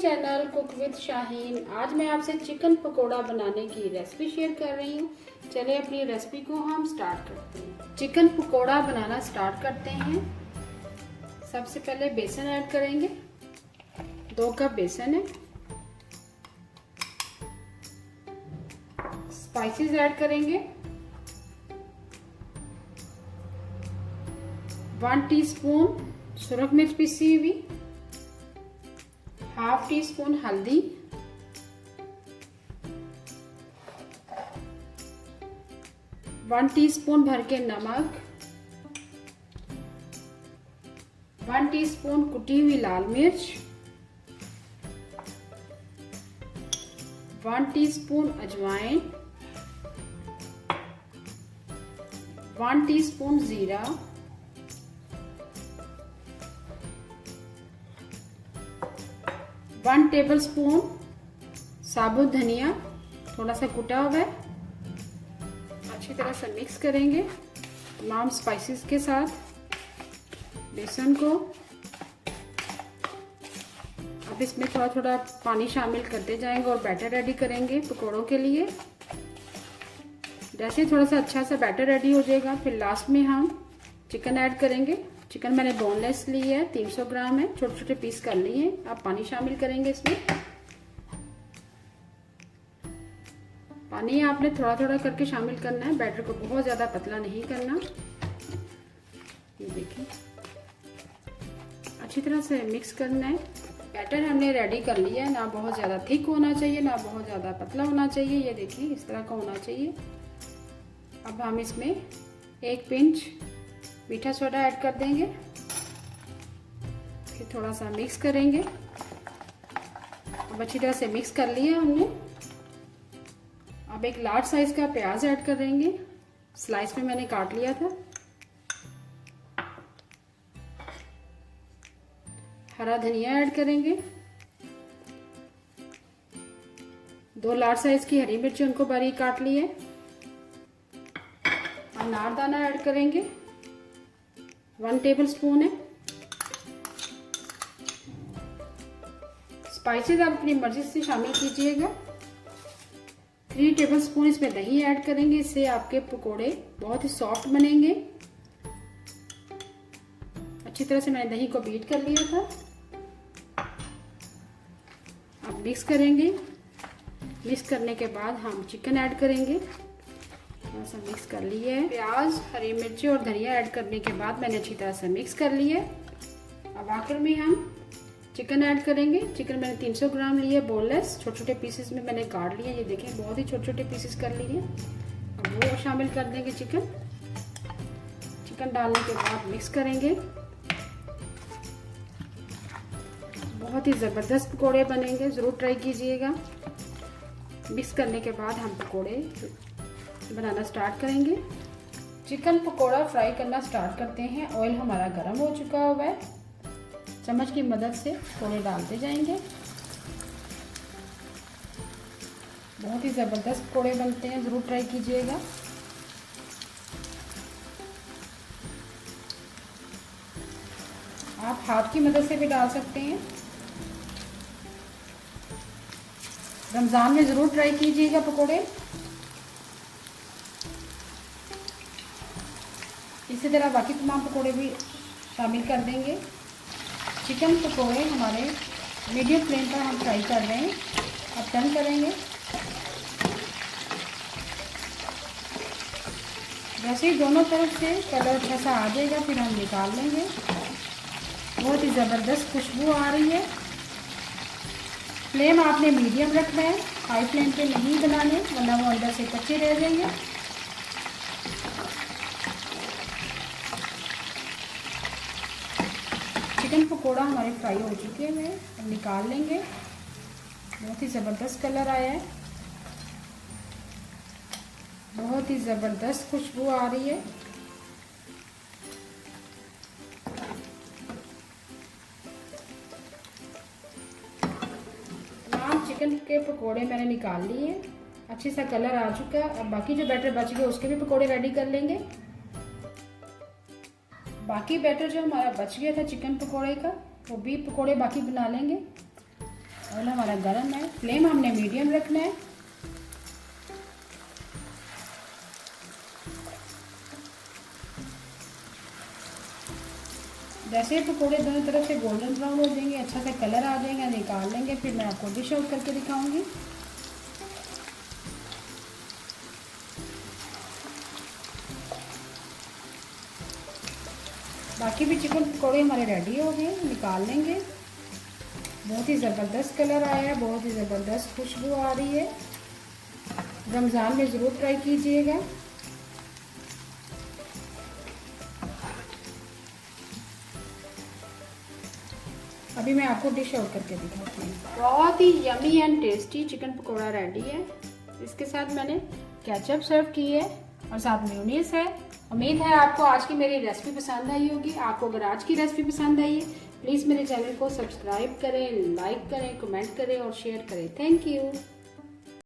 Channel cook with Shaheen. आज मैं आपसे चिकन पकोड़ा बनाने की रेसिपी शेयर कर रही हूँ। चलिए अपनी रेसिपी को हम स्टार्ट करते हैं। चिकन पकोड़ा बनाना स्टार्ट करते हैं। सबसे पहले बेसन ऐड करेंगे। 2 कप बेसन है। स्पाइसेस ऐड करेंगे। 1 टीस्पून सुरख मिर्च पीसी हुई, ½ टीस्पून हल्दी, 1 टीस्पून भर के नमक, 1 टीस्पून कुटी हुई लाल मिर्च, 1 टीस्पून अजवाइन, 1 टीस्पून जीरा, 1 टेबलस्पून साबुत धनिया थोड़ा सा कुटा हुआ है। अच्छी तरह से मिक्स करेंगे तमाम स्पाइसेस के साथ बेसन को। अब इसमें थोड़ा थोड़ा पानी शामिल करते जाएंगे और बैटर रेडी करेंगे पकौड़ों के लिए। जैसे थोड़ा सा अच्छा सा बैटर रेडी हो जाएगा फिर लास्ट में हम चिकन ऐड करेंगे। चिकन मैंने बोनलेस ली है, 300 ग्राम है, छोटे छोटे पीस कर लिए हैं। अब पानी शामिल करेंगे इसमें। पानी आपने थोड़ा थोड़ा करके शामिल करना है, बैटर को बहुत ज़्यादा पतला नहीं करना। ये देखिए अच्छी तरह से मिक्स करना है। बैटर हमने रेडी कर लिया है, ना बहुत ज़्यादा थिक होना चाहिए ना बहुत ज़्यादा पतला होना चाहिए। ये देखिए इस तरह का होना चाहिए। अब हम इसमें 1 पिंच मीठा सोडा ऐड कर देंगे। फिर थोड़ा सा मिक्स करेंगे। अब अच्छी तरह से मिक्स कर लिया हमने। अब एक लार्ज साइज का प्याज ऐड कर देंगे, स्लाइस में मैंने काट लिया था। हरा धनिया ऐड करेंगे। 2 लार्ज साइज की हरी मिर्ची उनको बारीक काट लिए। अनारदाना ऐड करेंगे, 1 टेबलस्पून है। स्पाइसेस आप अपनी मर्जी से शामिल कीजिएगा। 3 टेबलस्पून इसमें दही ऐड करेंगे, इससे आपके पकोड़े बहुत ही सॉफ्ट बनेंगे। अच्छी तरह से मैंने दही को बीट कर लिया था। अब मिक्स करेंगे। मिक्स करने के बाद हम चिकन ऐड करेंगे। थोड़ा सा मिक्स कर लिए है। प्याज, हरी मिर्ची और धनिया ऐड करने के बाद मैंने अच्छी तरह से मिक्स कर लिए। अब आखिर में हम चिकन ऐड करेंगे। चिकन मैंने 300 ग्राम लिए बोनलेस, छोटे छोटे पीसेस में मैंने काट लिए। ये देखें बहुत ही छोटे छोटे पीसेस कर लिए। अब वो शामिल कर देंगे चिकन। चिकन डालने के बाद मिक्स करेंगे। बहुत ही ज़बरदस्त पकोड़े बनेंगे, ज़रूर ट्राई कीजिएगा। मिक्स करने के बाद हम पकोड़े बनाना स्टार्ट करेंगे। चिकन पकोड़ा फ्राई करना स्टार्ट करते हैं। ऑयल हमारा गर्म हो चुका हुआ है। चम्मच की मदद से पकोड़े डालते जाएंगे। बहुत ही ज़बरदस्त पकोड़े बनते हैं, ज़रूर ट्राई कीजिएगा। आप हाथ की मदद से भी डाल सकते हैं। रमज़ान में ज़रूर ट्राई कीजिएगा पकोड़े। इसी तरह बाकी तमाम पकोड़े भी शामिल कर देंगे। चिकन पकोड़े हमारे मीडियम फ्लेम पर हम फ्राई कर रहे हैं। अब टर्न करेंगे। जैसे ही दोनों तरफ से कलर अच्छा सा आ जाएगा फिर हम निकाल लेंगे। बहुत ही ज़बरदस्त खुशबू आ रही है। फ्लेम आपने मीडियम रखना है, हाई फ्लेम पे नहीं बनाने वरना वो अंदर से कच्चे रह जाएंगे। चिकन पकोड़ा हमारे फ्राई हो चुके हैं, अब निकाल लेंगे। बहुत ही ज़बरदस्त कलर आया है, बहुत ही ज़बरदस्त खुशबू आ रही है। तमाम चिकन के पकोड़े मैंने निकाल लिए। अच्छे सा कलर आ चुका है। अब बाकी जो बैटर बच गए उसके भी पकोड़े रेडी कर लेंगे। बाकी बैटर जो हमारा बच गया था चिकन पकोड़े का, वो भी पकोड़े बाकी बना लेंगे। ऑयल हमारा गर्म है, फ्लेम हमने मीडियम रखना है। जैसे पकोड़े दोनों तरफ से गोल्डन ब्राउन हो जाएंगे, अच्छा सा कलर आ जाएगा, निकाल लेंगे, फिर मैं आपको डिश आउट करके दिखाऊंगी। बाकी भी चिकन पकौड़े हमारे रेडी हो गए, निकाल लेंगे। बहुत ही ज़बरदस्त कलर आया है, बहुत ही ज़बरदस्त खुशबू आ रही है। रमज़ान में ज़रूर ट्राई कीजिएगा। अभी मैं आपको डिश आउट करके दिखाती हूँ। बहुत ही yummy and tasty chicken pakora ready है। इसके साथ मैंने केचप सर्व की है और साथ मेयोनीज है। उम्मीद है आपको आज की मेरी रेसिपी पसंद आई होगी। आपको अगर आज की रेसिपी पसंद आई है, प्लीज़ मेरे चैनल को सब्सक्राइब करें, लाइक करें, कमेंट करें और शेयर करें। Thank you.